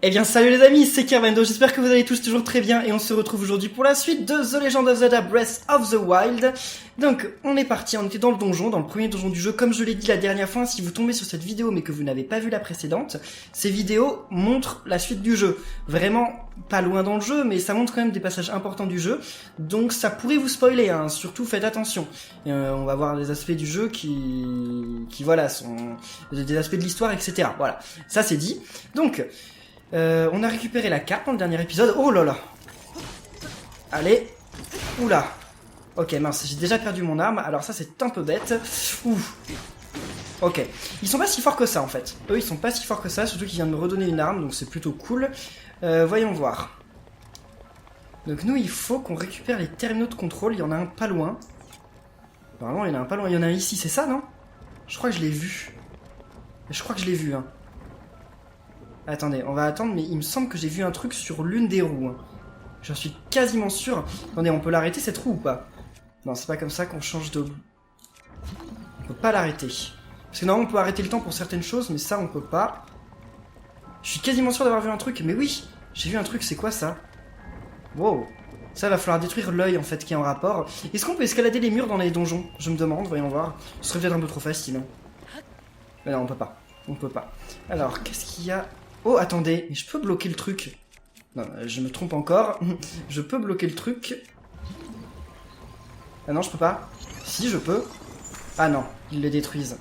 Eh bien salut les amis, c'est Kervendo, j'espère que vous allez tous toujours très bien et on se retrouve aujourd'hui pour la suite de The Legend of Zelda Breath of the Wild. Donc on est parti, on était dans le donjon, dans le premier donjon du jeu, comme je l'ai dit la dernière fois, si vous tombez sur cette vidéo mais que vous n'avez pas vu la précédente, ces vidéos montrent la suite du jeu. Vraiment pas loin dans le jeu, mais ça montre quand même des passages importants du jeu, donc ça pourrait vous spoiler, hein. Surtout faites attention. On va voir des aspects du jeu qui voilà, sont des aspects de l'histoire, etc. Voilà, ça c'est dit. Donc... on a récupéré la carte dans le dernier épisode. Oh là là. Allez. Oula. Ok, mince, j'ai déjà perdu mon arme. Alors ça, c'est un peu bête. Ouh. Ok. Ils sont pas si forts que ça, en fait. Eux, ils sont pas si forts que ça, surtout qu'ils viennent de me redonner une arme, donc c'est plutôt cool. Voyons voir. Donc nous, il faut qu'on récupère les terminaux de contrôle. Il y en a un pas loin. Normalement, il y en a un pas loin. Il y en a un ici, c'est ça, non? Je crois que je l'ai vu. Je crois que je l'ai vu, hein. Attendez, on va attendre, mais il me semble que j'ai vu un truc sur l'une des roues. J'en suis quasiment sûr. Attendez, on peut l'arrêter cette roue ou pas? Non, c'est pas comme ça qu'on change de... On peut pas l'arrêter. Parce que normalement on peut arrêter le temps pour certaines choses, mais ça on peut pas. Je suis quasiment sûr d'avoir vu un truc, mais oui, j'ai vu un truc, c'est quoi ça? Wow. Ça va falloir détruire l'œil en fait qui est en rapport. Est-ce qu'on peut escalader les murs dans les donjons? Je me demande, voyons voir. Ce serait peut-être un peu trop facile. Hein. Mais non, on peut pas. On peut pas. Alors, qu'est-ce qu'il y a? Oh, attendez, mais je peux bloquer le truc. Non, je me trompe encore. Je peux bloquer le truc. Ah non, je peux pas. Si, je peux. Ah non, ils le détruisent.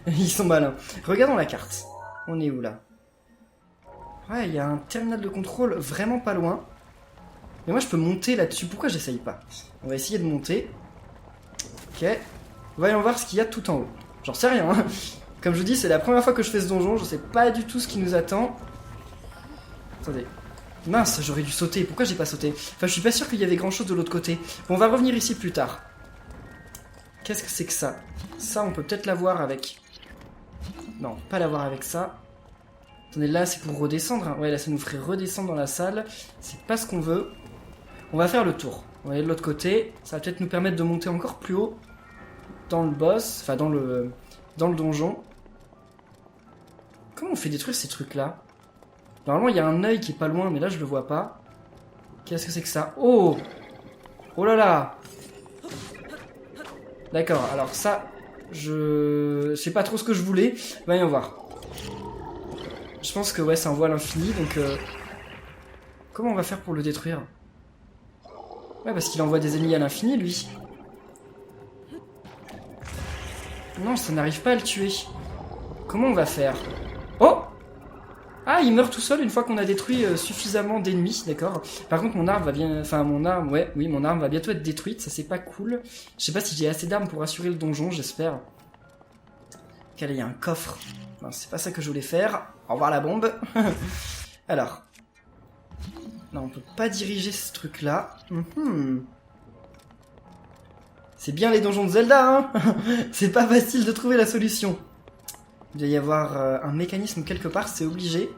Ils sont malins. Regardons la carte. On est où, là? Ouais, il y a un terminal de contrôle vraiment pas loin. Mais moi, je peux monter là-dessus. Pourquoi j'essaye pas? On va essayer de monter. Ok. Voyons voir ce qu'il y a tout en haut. J'en sais rien, hein. Comme je vous dis, c'est la première fois que je fais ce donjon, je sais pas du tout ce qui nous attend. Attendez. Mince, j'aurais dû sauter. Pourquoi j'ai pas sauté? Enfin, je suis pas sûr qu'il y avait grand chose de l'autre côté. Bon, on va revenir ici plus tard. Qu'est-ce que c'est que ça? Ça, on peut peut-être l'avoir avec... Non, pas l'avoir avec ça. Attendez, là, c'est pour redescendre. Hein. Ouais, là, ça nous ferait redescendre dans la salle. C'est pas ce qu'on veut. On va faire le tour. On va aller de l'autre côté. Ça va peut-être nous permettre de monter encore plus haut. Dans le boss. Enfin, dans le donjon. Comment on fait détruire ces trucs-là? Normalement, il y a un œil qui est pas loin, mais là, je le vois pas. Qu'est-ce que c'est que ça? Oh! Oh là là! D'accord, alors ça, je sais pas trop ce que je voulais. Voyons voir. Je pense que, ouais, c'est un voile infini, donc... Comment on va faire pour le détruire? Ouais, parce qu'il envoie des ennemis à l'infini, lui. Non, ça n'arrive pas à le tuer. Comment on va faire? Oh! Ah, il meurt tout seul une fois qu'on a détruit suffisamment d'ennemis, d'accord. Par contre, mon arme va bien... Enfin, mon arme, ouais, oui, mon arme va bientôt être détruite, ça c'est pas cool. Je sais pas si j'ai assez d'armes pour assurer le donjon, j'espère. Ok, là, il y a un coffre. Non, c'est pas ça que je voulais faire. Au revoir la bombe. Alors. Non, on peut pas diriger ce truc-là. C'est bien les donjons de Zelda, hein. C'est pas facile de trouver la solution. Il doit y avoir un mécanisme quelque part, c'est obligé.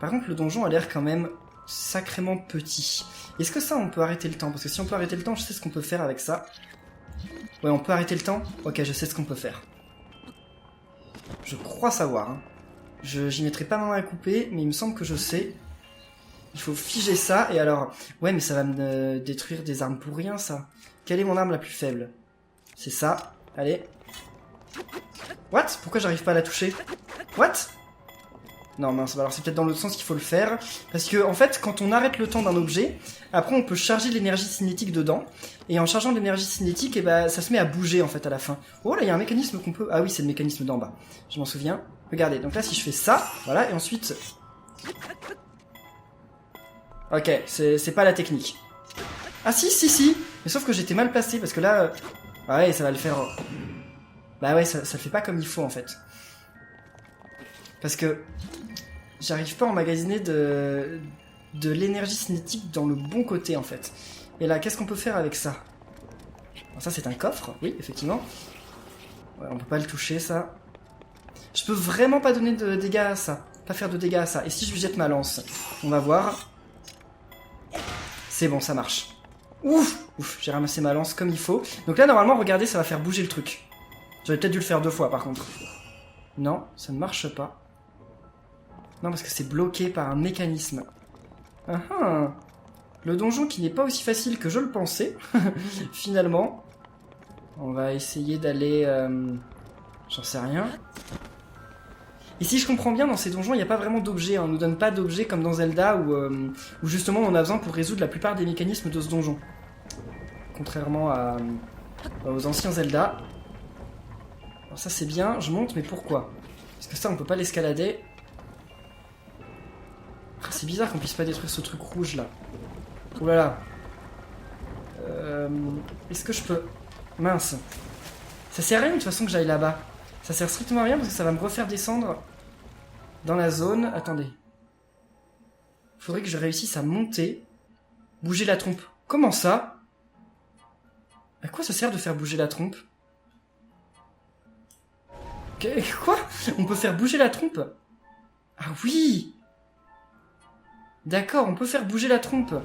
Par contre, le donjon a l'air quand même sacrément petit. Est-ce que ça, on peut arrêter le temps? Parce que si on peut arrêter le temps, je sais ce qu'on peut faire avec ça. Ouais, on peut arrêter le temps? Ok, je sais ce qu'on peut faire. Je crois savoir. Hein. J'y mettrai pas ma main à couper, mais il me semble que je sais. Il faut figer ça, et alors... Ouais, mais ça va me détruire des armes pour rien, ça. Quelle est mon arme la plus faible? C'est ça. Allez. What? Pourquoi j'arrive pas à la toucher? What? Non, mince, alors c'est peut-être dans l'autre sens qu'il faut le faire. Parce que, en fait, quand on arrête le temps d'un objet, après on peut charger de l'énergie cinétique dedans. Et en chargeant de l'énergie cinétique, et bah, ça se met à bouger, en fait, à la fin. Oh, là, il y a un mécanisme qu'on peut... Ah oui, c'est le mécanisme d'en bas. Je m'en souviens. Regardez, donc là, si je fais ça, voilà, et ensuite... Ok, c'est pas la technique. Ah si. Mais sauf que j'étais mal placé, parce que là... Ouais, ça va le faire... Bah ouais, ça le fait pas comme il faut, en fait. Parce que... J'arrive pas à emmagasiner de l'énergie cinétique dans le bon côté, en fait. Et là, qu'est-ce qu'on peut faire avec ça? Alors ça, c'est un coffre, oui, effectivement. Ouais, on peut pas le toucher, ça. Je peux vraiment pas donner de dégâts à ça. Pas faire de dégâts à ça. Et si je lui jette ma lance? On va voir. C'est bon, ça marche. Ouf, j'ai ramassé ma lance comme il faut. Donc là, normalement, regardez, ça va faire bouger le truc. J'aurais peut-être dû le faire 2 fois, par contre. Non, ça ne marche pas. Non, parce que c'est bloqué par un mécanisme. Ah ah. Le donjon qui n'est pas aussi facile que je le pensais, finalement. On va essayer d'aller... J'en sais rien. Et si je comprends bien, dans ces donjons, il n'y a pas vraiment d'objets. On ne nous donne pas d'objets comme dans Zelda, où justement on en a besoin pour résoudre la plupart des mécanismes de ce donjon. Contrairement aux anciens Zelda. Alors ça c'est bien, je monte, mais pourquoi? Parce que ça on peut pas l'escalader. Ah, c'est bizarre qu'on puisse pas détruire ce truc rouge là. Ouh là là. Est-ce que je peux... Mince. Ça sert à rien de toute façon que j'aille là-bas. Ça sert strictement à rien parce que ça va me refaire descendre dans la zone. Attendez. Faudrait que je réussisse à monter. Bouger la trompe. Comment ça? À quoi ça sert de faire bouger la trompe? Quoi? On peut faire bouger la trompe? Ah oui! D'accord, on peut faire bouger la trompe.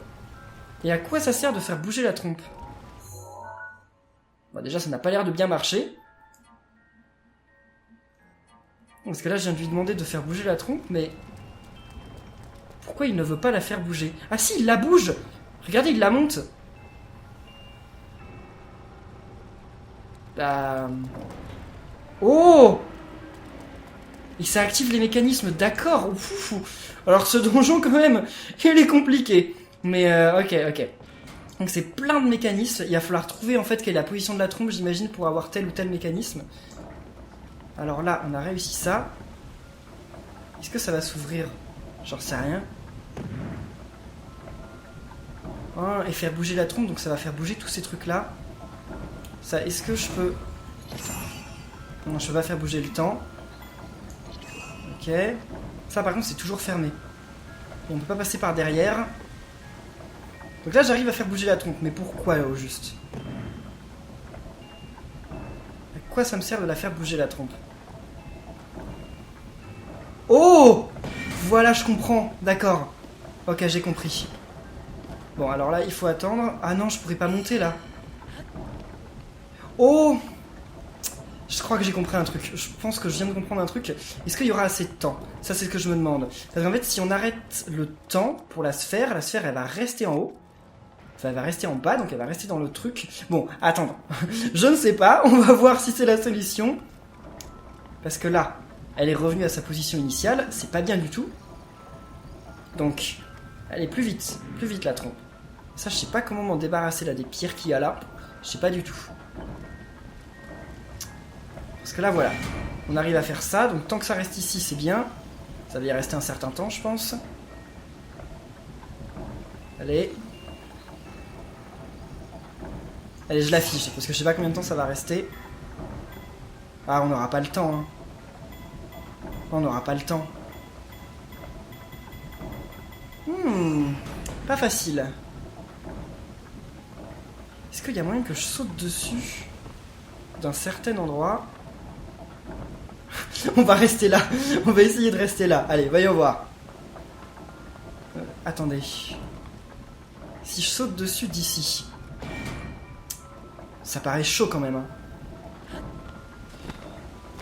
Et à quoi ça sert de faire bouger la trompe? Bon, déjà, ça n'a pas l'air de bien marcher. Parce que là, je viens de lui demander de faire bouger la trompe, mais... Pourquoi il ne veut pas la faire bouger? Ah si, il la bouge! Regardez, il la monte! Oh! Et ça active les mécanismes, d'accord. Alors ce donjon quand même, il est compliqué. Mais ok. Donc c'est plein de mécanismes. Il va falloir trouver en fait quelle est la position de la trompe, j'imagine, pour avoir tel ou tel mécanisme. Alors là, on a réussi ça. Est-ce que ça va s'ouvrir? J'en sais rien. Oh, et faire bouger la trompe, donc ça va faire bouger tous ces trucs-là. Ça, est-ce que je peux... Non, je peux pas faire bouger le temps. Ok. Ça, par contre, c'est toujours fermé. Et on peut pas passer par derrière. Donc là, j'arrive à faire bouger la trompe. Mais pourquoi, au juste? À quoi ça me sert de la faire bouger, la trompe? Oh! Voilà, je comprends. D'accord. Ok, j'ai compris. Bon, alors là, il faut attendre. Ah non, je pourrais pas monter, là. Oh! Je crois que j'ai compris un truc. Je pense que je viens de comprendre un truc. Est-ce qu'il y aura assez de temps? Ça, c'est ce que je me demande. Parce qu'en fait, si on arrête le temps pour la sphère, elle va rester en haut. Enfin, elle va rester en bas, donc elle va rester dans le truc. Bon, attends. Je ne sais pas. On va voir si c'est la solution. Parce que là, elle est revenue à sa position initiale. C'est pas bien du tout. Donc, allez, plus vite la trompe. Ça, je sais pas comment m'en débarrasser là des pierres qu'il y a là. Je sais pas du tout. Parce que là, voilà. On arrive à faire ça. Donc, tant que ça reste ici, c'est bien. Ça va y rester un certain temps, je pense. Allez. Allez, je l'affiche. Parce que je sais pas combien de temps ça va rester. Ah, on n'aura pas le temps. Hein. On n'aura pas le temps. Pas facile. Est-ce qu'il y a moyen que je saute dessus d'un certain endroit? On va rester là. On va essayer de rester là. Allez, voyons voir. Attendez. Si je saute dessus d'ici. Ça paraît chaud quand même. Hein.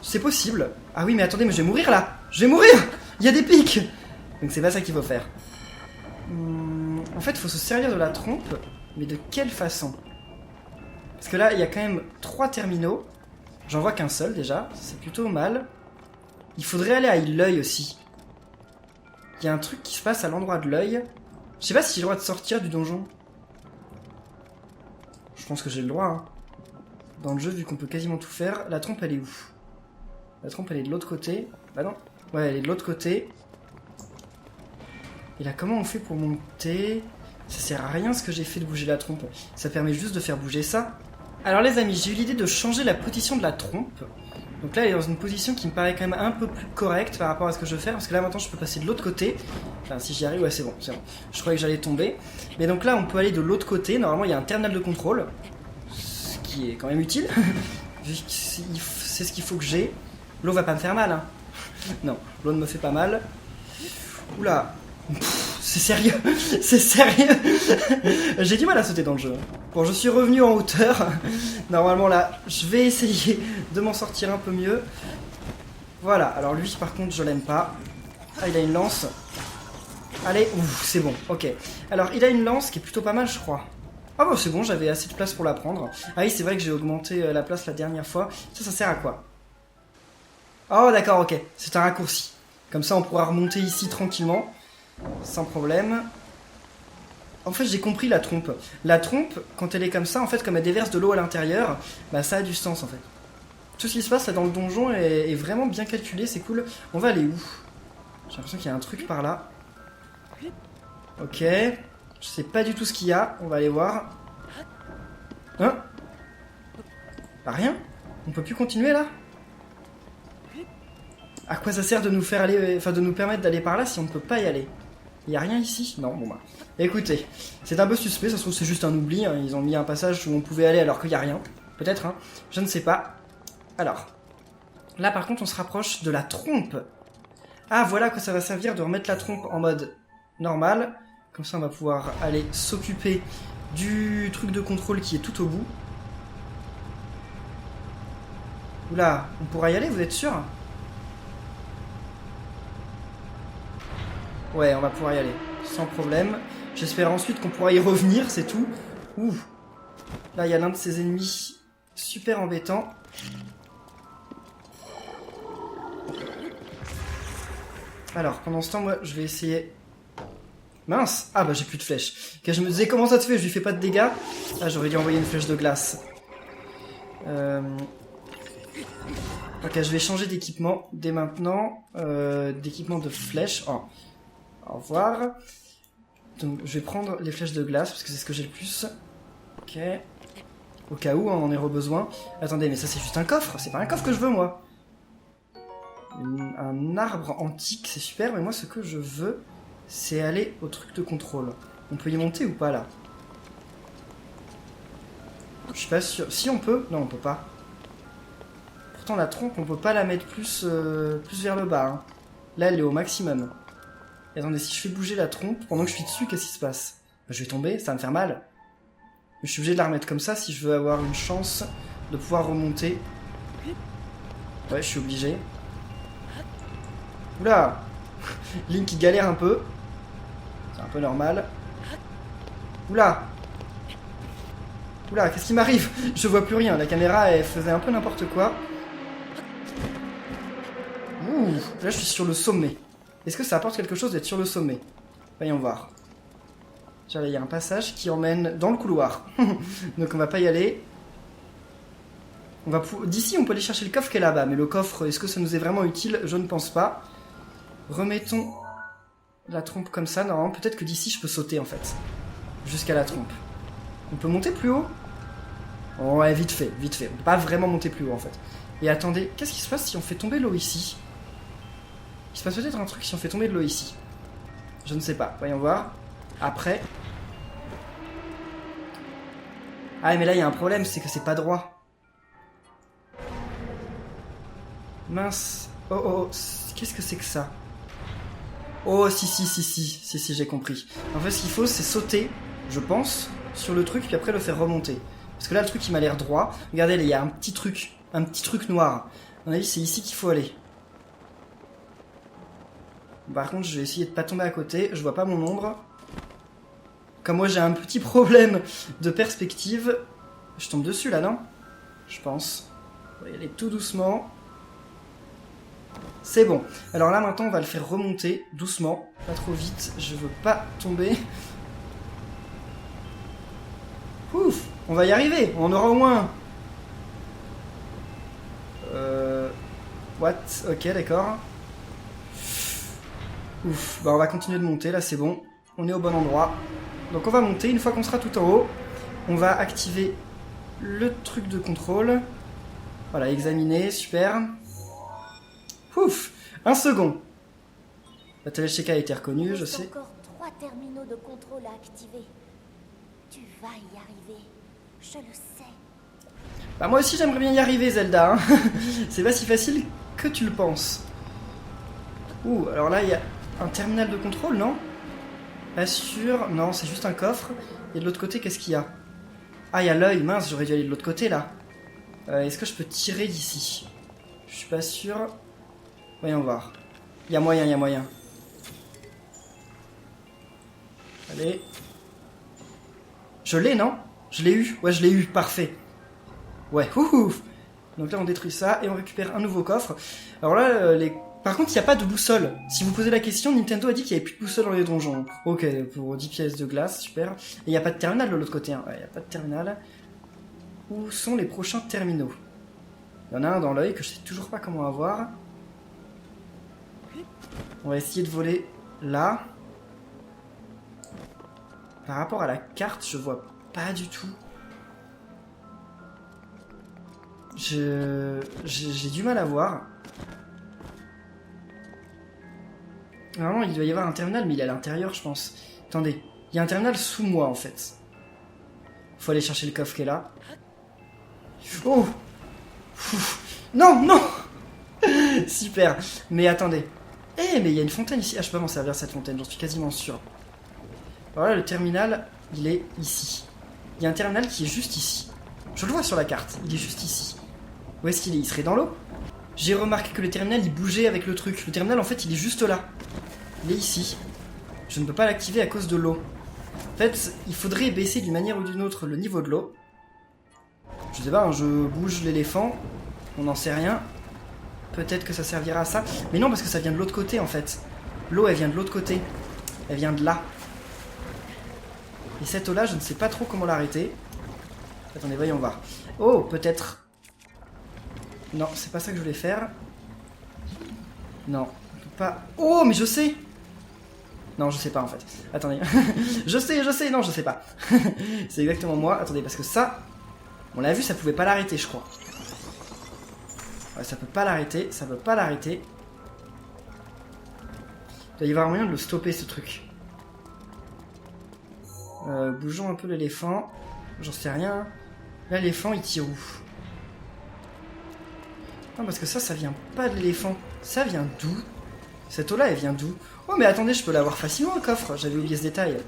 C'est possible. Ah oui, mais attendez, mais je vais mourir là. Je vais mourir. Il y a des pics. Donc c'est pas ça qu'il faut faire. En fait, il faut se servir de la trompe. Mais de quelle façon? Parce que là, il y a quand même 3 terminaux. J'en vois qu'un seul déjà. C'est plutôt mal. Il faudrait aller à l'œil aussi. Il y a un truc qui se passe à l'endroit de l'œil. Je sais pas si j'ai le droit de sortir du donjon. Je pense que j'ai le droit. Hein. Dans le jeu, vu qu'on peut quasiment tout faire. La trompe, elle est où? La trompe, elle est de l'autre côté. Bah non. Ouais, elle est de l'autre côté. Et là, comment on fait pour monter? Ça sert à rien ce que j'ai fait de bouger la trompe. Ça permet juste de faire bouger ça. Alors les amis, j'ai eu l'idée de changer la position de la trompe. Donc là, elle est dans une position qui me paraît quand même un peu plus correcte par rapport à ce que je veux faire. Parce que là, maintenant, je peux passer de l'autre côté. Enfin, si j'y arrive, ouais, c'est bon. Je croyais que j'allais tomber. Mais donc là, on peut aller de l'autre côté. Normalement, il y a un terminal de contrôle. Ce qui est quand même utile. C'est ce qu'il faut que j'ai. L'eau va pas me faire mal. Hein. Non, l'eau ne me fait pas mal. Oula. C'est sérieux. C'est sérieux. J'ai du mal à sauter dans le jeu. Bon, je suis revenu en hauteur. Normalement, là, je vais essayer de m'en sortir un peu mieux. Voilà. Alors lui, par contre, je l'aime pas. Ah, il a une lance. Allez, ouf, c'est bon, ok. Alors, il a une lance qui est plutôt pas mal, je crois. Ah bon, c'est bon, j'avais assez de place pour la prendre. Ah oui, c'est vrai que j'ai augmenté la place la dernière fois. Ça sert à quoi? Oh, d'accord, ok. C'est un raccourci. Comme ça, on pourra remonter ici tranquillement. Sans problème. En fait, j'ai compris la trompe. La trompe, quand elle est comme ça, en fait, comme elle déverse de l'eau à l'intérieur, bah ça a du sens, en fait. Tout ce qui se passe là dans le donjon est vraiment bien calculé, c'est cool. On va aller où? J'ai l'impression qu'il y a un truc par là. Ok. Je sais pas du tout ce qu'il y a. On va aller voir. Hein? Bah rien? On peut plus continuer là? À quoi ça sert de nous faire aller, enfin de nous permettre d'aller par là si on ne peut pas y aller? Y a rien ici? Non, bon bah. Écoutez, c'est un peu suspect, ça se trouve c'est juste un oubli, hein. Ils ont mis un passage où on pouvait aller alors qu'il y a rien. Peut-être, hein. Je ne sais pas. Alors. Là par contre on se rapproche de la trompe. Ah voilà à quoi ça va servir de remettre la trompe en mode normal. Comme ça on va pouvoir aller s'occuper du truc de contrôle qui est tout au bout. Oula, on pourra y aller, vous êtes sûr? Ouais, on va pouvoir y aller, sans problème. J'espère ensuite qu'on pourra y revenir, c'est tout. Ouh. Là, il y a l'un de ces ennemis super embêtants. Alors, pendant ce temps, moi, je vais essayer... Mince! Ah bah j'ai plus de flèches. Ok, je me disais, comment ça te fait? Je lui fais pas de dégâts. Ah, j'aurais dû envoyer une flèche de glace. Ok, je vais changer d'équipement dès maintenant. D'équipement de flèches. Oh. Au revoir. Donc, je vais prendre les flèches de glace, parce que c'est ce que j'ai le plus. Ok. Au cas où, hein, on en ait besoin. Attendez, mais ça c'est juste un coffre. C'est pas un coffre que je veux, moi. Un arbre antique, c'est super, mais moi ce que je veux, c'est aller au truc de contrôle. On peut y monter ou pas, là? Je suis pas sûr. Si, on peut? Non, on peut pas. Pourtant, la trompe, on peut pas la mettre plus vers le bas. Hein. Là, elle est au maximum. Et attendez, si je fais bouger la trompe, pendant que je suis dessus, qu'est-ce qui se passe? Je vais tomber, ça va me faire mal. Mais je suis obligé de la remettre comme ça si je veux avoir une chance de pouvoir remonter. Ouais, je suis obligé. Oula. Link qui galère un peu. C'est un peu normal. Oula. Oula, qu'est-ce qui m'arrive? Je vois plus rien, la caméra elle faisait un peu n'importe quoi. Ouh, là je suis sur le sommet. Est-ce que ça apporte quelque chose d'être sur le sommet? Voyons voir. Il y a un passage qui emmène dans le couloir. Donc on va pas y aller. D'ici on peut aller chercher le coffre qui est là-bas. Mais le coffre, est-ce que ça nous est vraiment utile? Je ne pense pas. Remettons la trompe comme ça. Normalement peut-être que d'ici je peux sauter en fait. Jusqu'à la trompe. On peut monter plus haut? Oh, ouais, vite fait, vite fait. On peut pas vraiment monter plus haut en fait. Et attendez, qu'est-ce qui se passe si on fait tomber l'eau ici? Il se passe peut-être un truc si on fait tomber de l'eau ici. Je ne sais pas, voyons voir. Après. Ah mais là il y a un problème, c'est que c'est pas droit. Mince. Oh oh, qu'est-ce que c'est que ça? Oh si, j'ai compris. En fait ce qu'il faut c'est sauter, je pense, sur le truc puis après le faire remonter. Parce que là le truc il m'a l'air droit. Regardez là, il y a un petit truc noir. À mon avis c'est ici qu'il faut aller. Par contre je vais essayer de pas tomber à côté, je vois pas mon ombre. Comme moi j'ai un petit problème de perspective, je tombe dessus là, non? Je pense. On va y aller tout doucement. C'est bon. Alors là maintenant on va le faire remonter doucement, pas trop vite, je veux pas tomber. Ouf, on va y arriver, on aura au moins... What? Ok, d'accord. Ouf, bah on va continuer de monter, là c'est bon. On est au bon endroit. Donc on va monter, une fois qu'on sera tout en haut, on va activer le truc de contrôle. Voilà, examiner, super. Ouf, un second. La téléchéca a été reconnue, je sais. Encore 3 terminaux de contrôle à activer. Tu vas y arriver, je le sais. Bah moi aussi j'aimerais bien y arriver Zelda, hein. C'est pas si facile que tu le penses. Ouh, alors là il y a un terminal de contrôle, non? Pas sûr, non c'est juste un coffre. Et de l'autre côté qu'est-ce qu'il y a? Ah il y a l'œil, mince j'aurais dû aller de l'autre côté là. Est-ce que je peux tirer d'ici? Je suis pas sûr. Voyons voir. Il y a moyen, il y a moyen. Allez. Je l'ai, non? Je l'ai eu. Ouais, je l'ai eu. Parfait. Ouais, ouf. Donc là, on détruit ça et on récupère un nouveau coffre. Alors là, par contre, il n'y a pas de boussole. Si vous posez la question, Nintendo a dit qu'il n'y avait plus de boussole dans les donjons. Ok, pour 10 pièces de glace, super. Et il n'y a pas de terminal de l'autre côté. Hein. Ouais, il n'y a pas de terminal. Où sont les prochains terminaux? Il y en a un dans l'œil que je sais toujours pas comment avoir. On va essayer de voler là. Par rapport à la carte, je vois pas du tout. J'ai du mal à voir. Normalement, il doit y avoir un terminal, mais il est à l'intérieur, je pense. Attendez, il y a un terminal sous moi, en fait. Faut aller chercher le coffre qui est là. Oh! Non, non! Super. Mais attendez. Eh, mais il y a une fontaine ici. Ah, je peux pas m'en servir cette fontaine, j'en suis quasiment sûr. Voilà, le terminal, il est ici. Il y a un terminal qui est juste ici. Je le vois sur la carte, il est juste ici. Où est-ce qu'il est? Il serait dans l'eau? J'ai remarqué que le terminal, il bougeait avec le truc. Le terminal, en fait, il est juste là. Il est ici. Je ne peux pas l'activer à cause de l'eau. En fait, il faudrait baisser d'une manière ou d'une autre le niveau de l'eau. Je sais pas, hein, je bouge l'éléphant. On n'en sait rien. Peut-être que ça servira à ça. Mais non, parce que ça vient de l'autre côté, en fait. L'eau, elle vient de l'autre côté. Elle vient de là. Et cette eau-là, je ne sais pas trop comment l'arrêter. Attendez, voyons voir. Oh, peut-être... Non, c'est pas ça que je voulais faire. Non, on peut pas... Oh, mais je sais! Non, je sais pas, en fait. Attendez. je sais, non, je sais pas. C'est exactement moi. Attendez, parce que ça... On l'a vu, ça pouvait pas l'arrêter, je crois. Ouais, ça peut pas l'arrêter, ça peut pas l'arrêter. Il doit y avoir moyen de le stopper, ce truc. Bougeons un peu l'éléphant. J'en sais rien. L'éléphant, il tire où? Non, parce que ça vient pas de l'éléphant. Ça vient d'où? Cette eau-là, elle vient d'où? Oh, mais attendez, je peux l'avoir facilement, le coffre. J'avais oublié ce détail.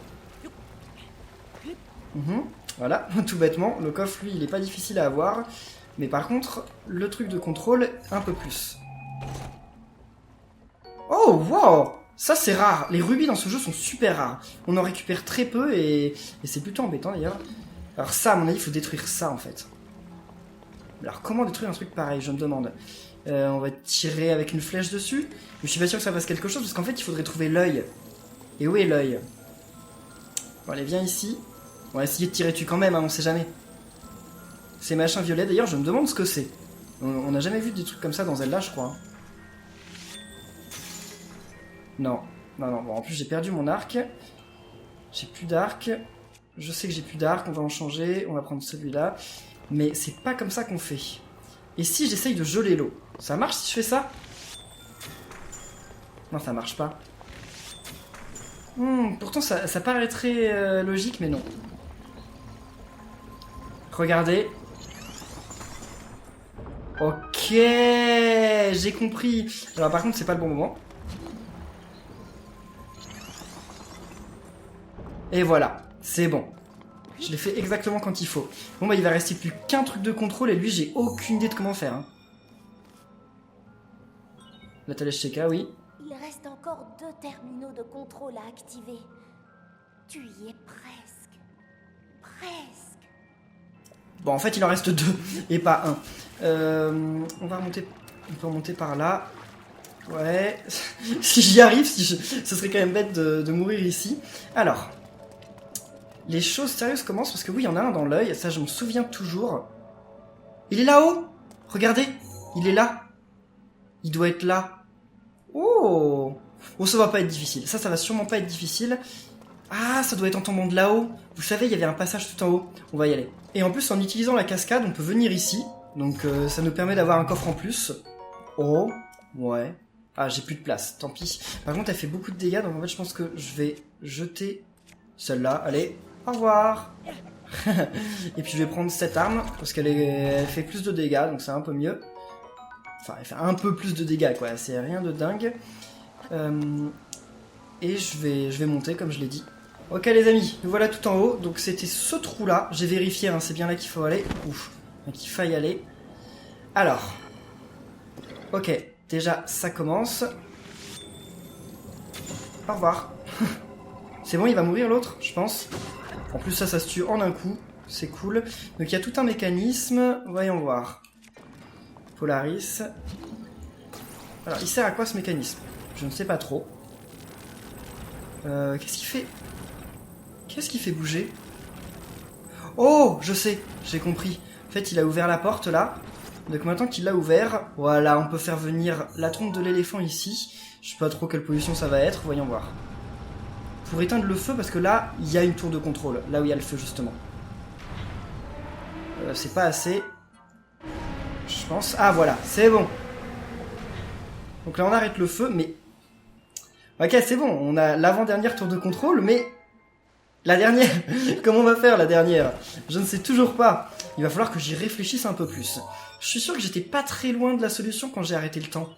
Voilà, tout bêtement. Le coffre, lui, il est pas difficile à avoir. Mais par contre, le truc de contrôle, un peu plus. Oh, wow! Ça, c'est rare. Les rubis dans ce jeu sont super rares. On en récupère très peu et c'est plutôt embêtant, d'ailleurs. Alors ça, à mon avis, il faut détruire ça, en fait. Alors, comment détruire un truc pareil, je me demande. On va tirer avec une flèche dessus. Mais je suis pas sûr que ça fasse quelque chose, parce qu'en fait, il faudrait trouver l'œil. Et où est l'œil? Bon, allez, viens ici. On va essayer de tirer dessus quand même, hein, on sait jamais. Ces machins violets, d'ailleurs, je me demande ce que c'est. On n'a jamais vu des trucs comme ça dans Zelda, je crois. Non. Non. Bon, en plus, j'ai perdu mon arc. J'ai plus d'arc. Je sais que j'ai plus d'arc, on va en changer. On va prendre celui-là. Mais c'est pas comme ça qu'on fait. Et si j'essaye de geler l'eau? Ça marche si je fais ça? Non, ça marche pas. Pourtant, ça paraîtrait logique, mais non. Regardez. Ok, j'ai compris. Alors par contre, c'est pas le bon moment. Et voilà, c'est bon. Je l'ai fait exactement quand il faut. Bon bah il va rester plus qu'un truc de contrôle et lui j'ai aucune idée de comment faire. Hein. La Taleshcheka, oui. Il reste encore 2 terminaux de contrôle à activer. Tu y es presque. Presque. Bon en fait il en reste 2 et pas 1. On va remonter. On peut remonter par là. Ouais. Si j'y arrive, ce serait quand même bête de mourir ici. Alors. Les choses sérieuses commencent parce que oui, il y en a un dans l'œil, ça je me souviens toujours. Il est là-haut! Regardez, il est là. Il doit être là. Oh! Bon, ça va pas être difficile. Ça va sûrement pas être difficile. Ah, ça doit être en tombant de là-haut. Vous savez, il y avait un passage tout en haut. On va y aller. Et en plus, en utilisant la cascade, on peut venir ici. Donc ça nous permet d'avoir un coffre en plus. Oh, ouais. Ah, j'ai plus de place, tant pis. Par contre, elle fait beaucoup de dégâts, donc en fait, je pense que je vais jeter celle-là. Allez. Au revoir. Et puis je vais prendre cette arme parce elle fait plus de dégâts, donc c'est un peu mieux. Enfin, elle fait un peu plus de dégâts, quoi. C'est rien de dingue. Et je vais monter, comme je l'ai dit. Ok, les amis, nous voilà tout en haut. Donc c'était ce trou-là. J'ai vérifié, hein, c'est bien là qu'il faut aller. Ouf, donc il faille aller. Alors. Ok, déjà ça commence. Au revoir. C'est bon, il va mourir l'autre, je pense. En plus, ça se tue en un coup. C'est cool. Donc, il y a tout un mécanisme. Voyons voir. Polaris. Alors, il sert à quoi ce mécanisme? Je ne sais pas trop. Qu'est-ce qu'il fait? Qu'est-ce qui fait bouger? Oh, je sais, j'ai compris. En fait, il a ouvert la porte là. Donc maintenant qu'il l'a ouvert, voilà, on peut faire venir la trompe de l'éléphant ici. Je sais pas trop quelle position ça va être, voyons voir. Pour éteindre le feu, parce que là, il y a une tour de contrôle. Là où il y a le feu, justement. C'est pas assez. Je pense... Ah, voilà, c'est bon. Donc là, on arrête le feu, mais... Ok, c'est bon, on a l'avant-dernière tour de contrôle, mais... La dernière. Comment on va faire, la dernière? Je ne sais toujours pas. Il va falloir que j'y réfléchisse un peu plus. Je suis sûr que j'étais pas très loin de la solution quand j'ai arrêté le temps.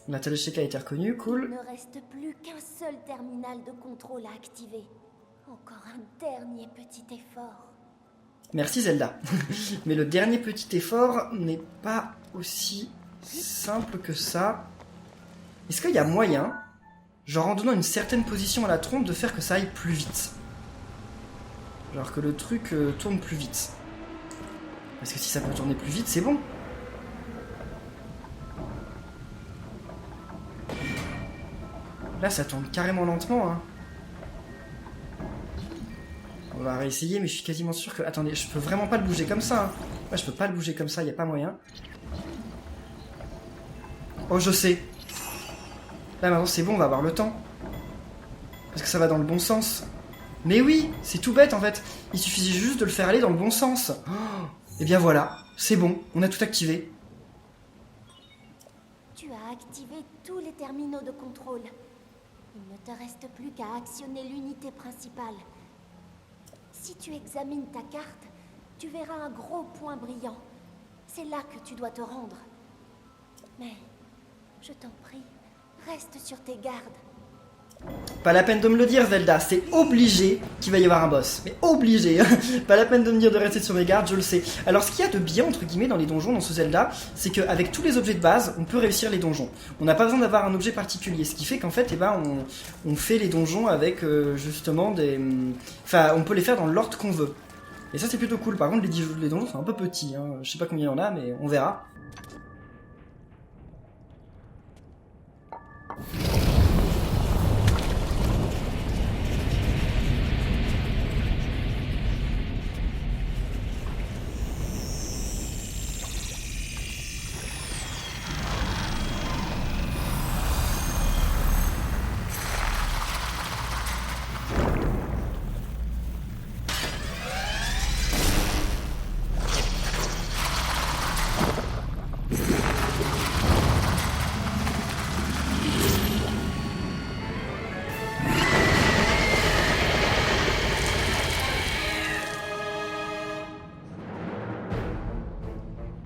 La télécheck a été reconnue, cool. Il ne reste plus qu'un seul terminal de contrôle à activer. Encore un dernier petit effort. Merci Zelda. Mais le dernier petit effort n'est pas aussi simple que ça. Est-ce qu'il y a moyen, genre en donnant une certaine position à la trompe, de faire que ça aille plus vite? Genre que le truc tourne plus vite. Parce que si ça peut tourner plus vite, c'est bon. Là, ça tourne carrément lentement, hein. On va réessayer, mais je suis quasiment sûr que... Attendez, je peux vraiment pas le bouger comme ça, hein. Ouais, je peux pas le bouger comme ça, y a pas moyen. Oh, je sais. Là, maintenant, c'est bon, on va avoir le temps. Parce que ça va dans le bon sens. Mais oui, c'est tout bête, en fait. Il suffisait juste de le faire aller dans le bon sens. Oh, et bien voilà, c'est bon, on a tout activé. Tu as activé tous les terminaux de contrôle. Il ne te reste plus qu'à actionner l'unité principale. Si tu examines ta carte, tu verras un gros point brillant. C'est là que tu dois te rendre. Mais, je t'en prie, reste sur tes gardes. Pas la peine de me le dire, Zelda, c'est obligé qu'il va y avoir un boss. Mais obligé. Pas la peine de me dire de rester sur mes gardes, je le sais. Alors ce qu'il y a de bien, entre guillemets, dans les donjons, dans ce Zelda, c'est qu'avec tous les objets de base, on peut réussir les donjons. On n'a pas besoin d'avoir un objet particulier, ce qui fait qu'en fait, eh ben, on fait les donjons avec, justement, des... Enfin, on peut les faire dans l'ordre qu'on veut. Et ça, c'est plutôt cool. Par contre, les donjons sont un peu petits, hein. Je sais pas combien il y en a, mais on verra.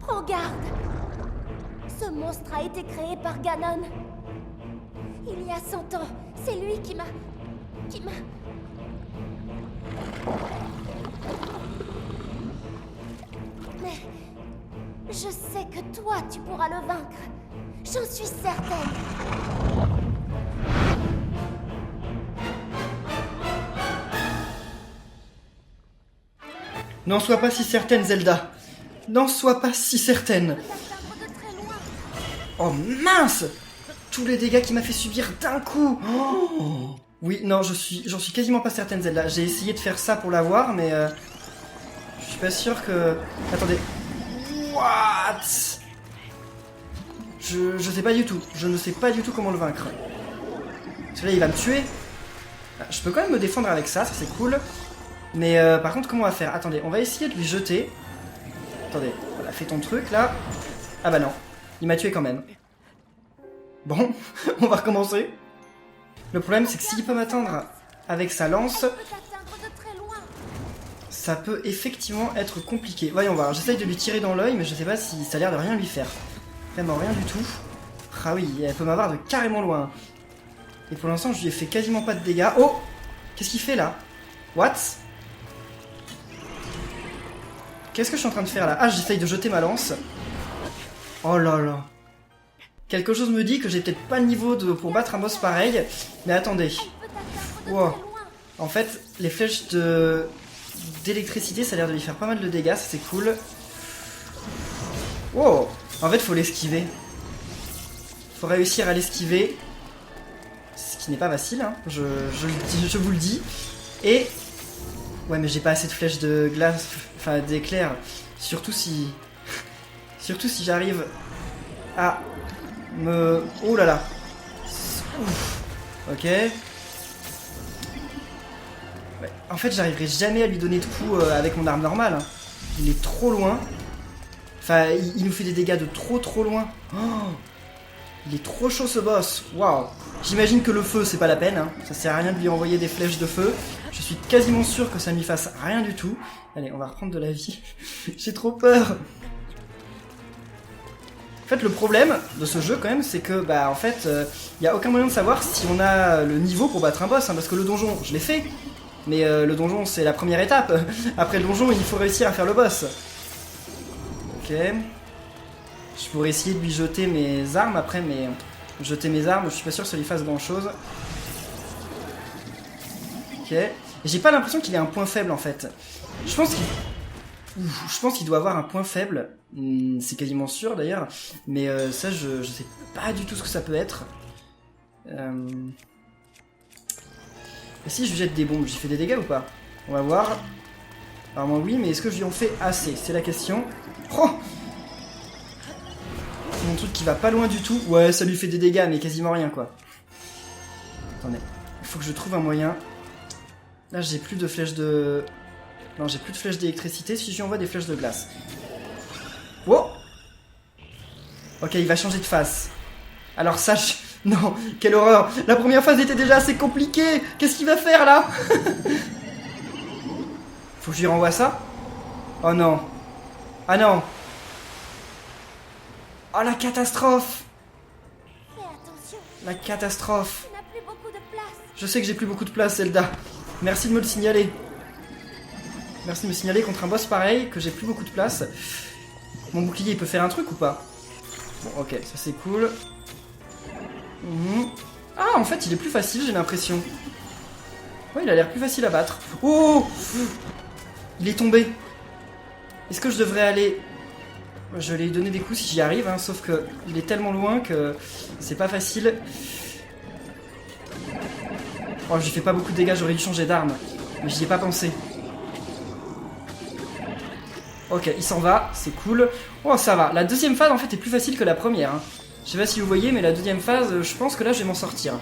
Prends garde! Ce monstre a été créé par Ganon. Il y a 100 ans, c'est lui qui m'a... Mais... je sais que toi, tu pourras le vaincre. J'en suis certaine. N'en sois pas si certaine, Zelda. N'en sois pas si certaine. Oh mince! Tous les dégâts qu'il m'a fait subir d'un coup. Oh oui, non, j'en suis quasiment pas certaine, Zelda. J'ai essayé de faire ça pour l'avoir, mais je suis pas sûr que... Attendez. What? Je sais pas du tout. Je ne sais pas du tout comment le vaincre. Parce que là, il va me tuer. Je peux quand même me défendre avec ça c'est cool. Mais par contre, comment on va faire? Attendez, on va essayer de lui jeter. Attendez, voilà, fais ton truc là. Ah bah non, il m'a tué quand même. Bon, on va recommencer. Le problème, c'est que s'il peut m'atteindre avec sa lance, ça peut effectivement être compliqué. Voyons voir, j'essaye de lui tirer dans l'œil, mais je sais pas si ça a l'air de rien lui faire. Vraiment rien du tout. Ah oui, elle peut m'avoir de carrément loin. Et pour l'instant, je lui ai fait quasiment pas de dégâts. Oh! Qu'est-ce qu'il fait là? What? Qu'est-ce que je suis en train de faire là? Ah, j'essaye de jeter ma lance. Oh là là. Quelque chose me dit que j'ai peut-être pas le niveau pour battre un boss pareil. Mais attendez. Wow. En fait, les flèches d'électricité, ça a l'air de lui faire pas mal de dégâts, ça c'est cool. Wow. En fait, faut l'esquiver. Faut réussir à l'esquiver. Ce qui n'est pas facile, hein. Je vous le dis. Et... ouais, mais j'ai pas assez de flèches de glace, enfin d'éclairs. Surtout si... surtout si j'arrive à me... oh là là. Ouf. Ok. Ouais. En fait, j'arriverai jamais à lui donner de coups avec mon arme normale. Hein. Il est trop loin. Enfin, il nous fait des dégâts de trop loin. Oh, il est trop chaud ce boss. Waouh. J'imagine que le feu, c'est pas la peine. Hein. Ça sert à rien de lui envoyer des flèches de feu. Je suis quasiment sûr que ça ne lui fasse rien du tout. Allez, on va reprendre de la vie. J'ai trop peur. En fait, le problème de ce jeu, quand même, c'est que, bah, en fait, y a aucun moyen de savoir si on a le niveau pour battre un boss. Hein, parce que le donjon, je l'ai fait. Mais le donjon, c'est la première étape. Après le donjon, il faut réussir à faire le boss. Ok. Je pourrais essayer de lui jeter mes armes après, mais jeter mes armes, je suis pas sûr que ça lui fasse grand chose. Ok. Et j'ai pas l'impression qu'il ait un point faible en fait. Je pense qu'il doit avoir un point faible. C'est quasiment sûr d'ailleurs. Mais ça, je sais pas du tout ce que ça peut être. Et si je lui jette des bombes, j'y fais des dégâts ou pas? On va voir. Alors moi oui, mais est-ce que je lui en fais assez? C'est la question. Oh! Mon truc qui va pas loin du tout. Ouais, ça lui fait des dégâts, mais quasiment rien, quoi. Attendez. Il faut que je trouve un moyen. Là, j'ai plus de flèches de... non, j'ai plus de flèches d'électricité. Si je lui envoie des flèches de glace. Wow! Ok, il va changer de face. Alors ça, non, quelle horreur! La première phase était déjà assez compliquée! Qu'est-ce qu'il va faire, là? Faut que je lui renvoie ça? Oh non. Ah non! Oh la catastrophe! Fais attention, La catastrophe! tu n'as plus beaucoup de place. Je sais que j'ai plus beaucoup de place, Zelda. Merci de me le signaler. Merci de me signaler contre un boss pareil, que j'ai plus beaucoup de place. Mon bouclier, il peut faire un truc ou pas? Bon, ok, ça c'est cool. Ah, en fait, il est plus facile, j'ai l'impression. Ouais, il a l'air plus facile à battre. Oh! Il est tombé. Est-ce que je devrais aller... je vais lui donner des coups si j'y arrive, hein, sauf que il est tellement loin que c'est pas facile. Oh, je lui fais pas beaucoup de dégâts, j'aurais dû changer d'arme. Mais j'y ai pas pensé. Ok, il s'en va, c'est cool. Oh, ça va. La deuxième phase, en fait, est plus facile que la première. Hein. Je sais pas si vous voyez, mais la deuxième phase, je pense que là, je vais m'en sortir.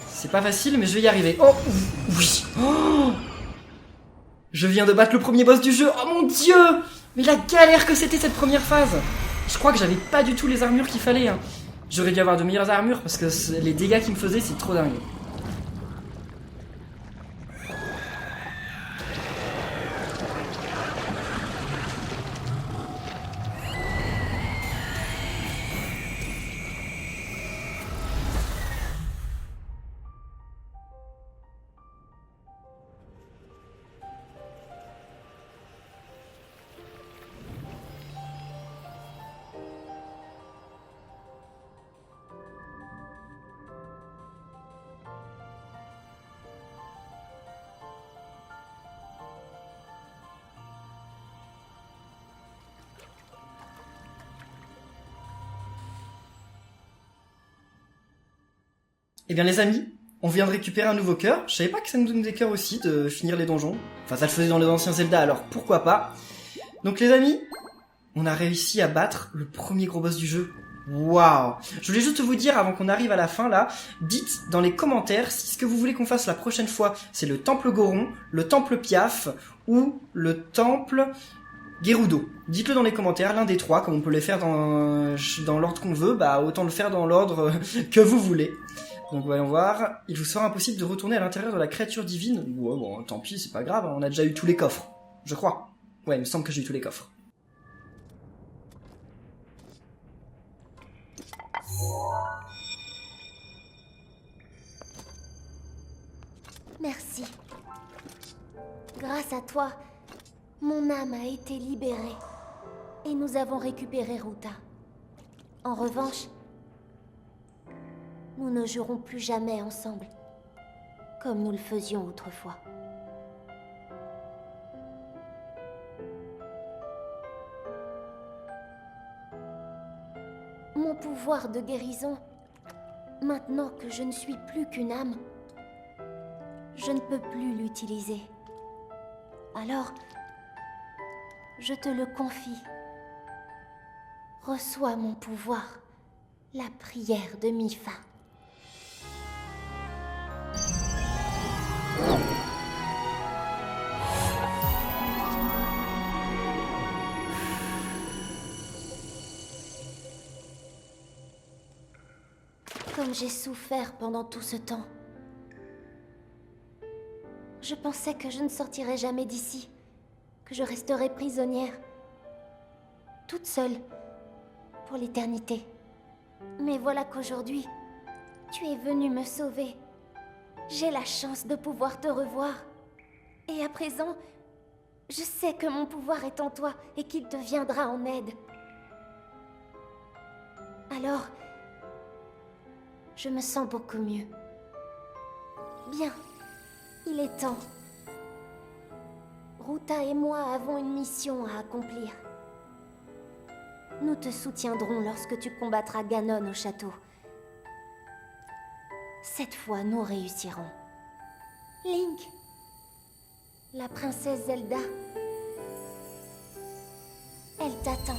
C'est pas facile, mais je vais y arriver. Oh, oui. Oh, je viens de battre le premier boss du jeu. Oh mon dieu! Mais la galère que c'était cette première phase! Je crois que j'avais pas du tout les armures qu'il fallait. Hein. J'aurais dû avoir de meilleures armures parce que les dégâts qu'il me faisait, c'est trop dingue. Eh bien les amis, on vient de récupérer un nouveau cœur. Je savais pas que ça nous donnait des cœurs aussi de finir les donjons. Enfin ça le faisait dans les anciens Zelda, alors pourquoi pas. Donc les amis, on a réussi à battre le premier gros boss du jeu. Waouh! Je voulais juste vous dire avant qu'on arrive à la fin là, dites dans les commentaires si ce que vous voulez qu'on fasse la prochaine fois, c'est le temple Goron, le temple Piaf ou le temple Gerudo. Dites-le dans les commentaires, l'un des trois, comme on peut les faire dans l'ordre qu'on veut, bah autant le faire dans l'ordre que vous voulez. Donc voyons voir, il vous sera impossible de retourner à l'intérieur de la créature divine. Ouais, bon, tant pis, c'est pas grave, on a déjà eu tous les coffres. Je crois. Ouais, il me semble que j'ai eu tous les coffres. Merci. Grâce à toi, mon âme a été libérée. Et nous avons récupéré Ruta. En revanche, nous ne jouerons plus jamais ensemble. comme nous le faisions autrefois. Mon pouvoir de guérison, maintenant que je ne suis plus qu'une âme, je ne peux plus l'utiliser. Alors, je te le confie. Reçois mon pouvoir, la prière de Mipha. Comme j'ai souffert pendant tout ce temps. Je pensais que je ne sortirais jamais d'ici, que je resterais prisonnière, toute seule, pour l'éternité. Mais voilà qu'aujourd'hui, tu es venu me sauver. J'ai la chance de pouvoir te revoir. Et à présent, je sais que mon pouvoir est en toi et qu'il te viendra en aide. Alors, je me sens beaucoup mieux. Bien, il est temps. Ruta et moi avons une mission à accomplir. Nous te soutiendrons lorsque tu combattras Ganon au château. Cette fois, nous réussirons. Link, la princesse Zelda, elle t'attend.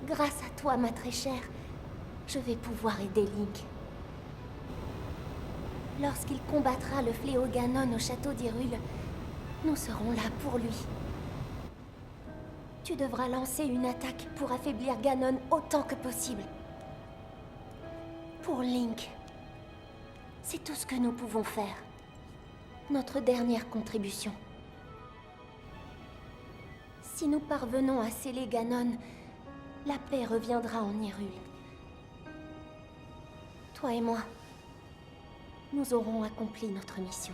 Grâce à toi, ma très chère, je vais pouvoir aider Link. Lorsqu'il combattra le fléau Ganon au château d'Hyrule, nous serons là pour lui. Tu devras lancer une attaque pour affaiblir Ganon autant que possible. Pour Link, c'est tout ce que nous pouvons faire. Notre dernière contribution. Si nous parvenons à sceller Ganon, la paix reviendra en Hyrule. Toi et moi, nous aurons accompli notre mission.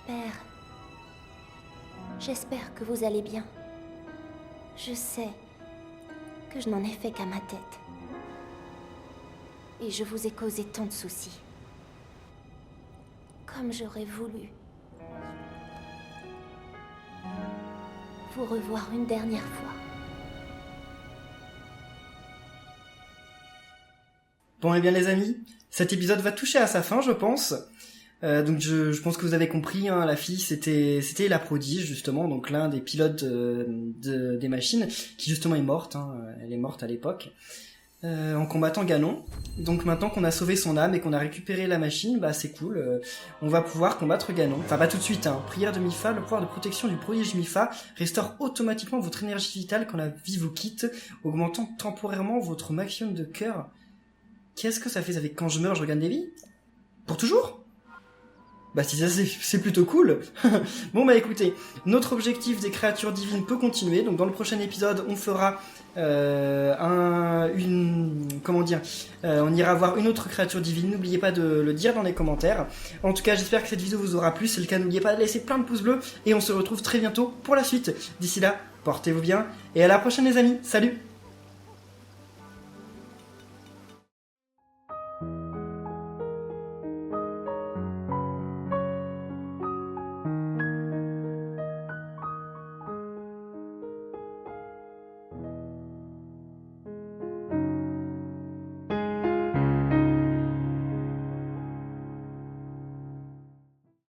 Père, j'espère que vous allez bien. Je sais que je n'en ai fait qu'à ma tête. Et je vous ai causé tant de soucis. Comme j'aurais voulu vous revoir une dernière fois. Bon, et bien les amis, cet épisode va toucher à sa fin, je pense. Donc je pense que vous avez compris, hein, la fille c'était la prodige justement, donc l'un des pilotes des machines qui justement est morte, hein, elle est morte à l'époque en combattant Ganon. Donc maintenant qu'on a sauvé son âme et qu'on a récupéré la machine, bah c'est cool, on va pouvoir combattre Ganon. Enfin pas tout de suite, hein. Prière de Mipha, le pouvoir de protection du prodige Mipha restaure automatiquement votre énergie vitale quand la vie vous quitte, augmentant temporairement votre maximum de cœur. Qu'est-ce que ça fait? Ça fait que quand je meurs, je regagne des vies? Pour toujours? Bah si ça c'est plutôt cool. Bon bah écoutez, notre objectif des créatures divines peut continuer. Donc dans le prochain épisode, on fera on ira voir une autre créature divine. N'oubliez pas de le dire dans les commentaires. En tout cas, j'espère que cette vidéo vous aura plu. Si c'est le cas, n'oubliez pas de laisser plein de pouces bleus et on se retrouve très bientôt pour la suite. D'ici là, portez-vous bien et à la prochaine les amis. Salut.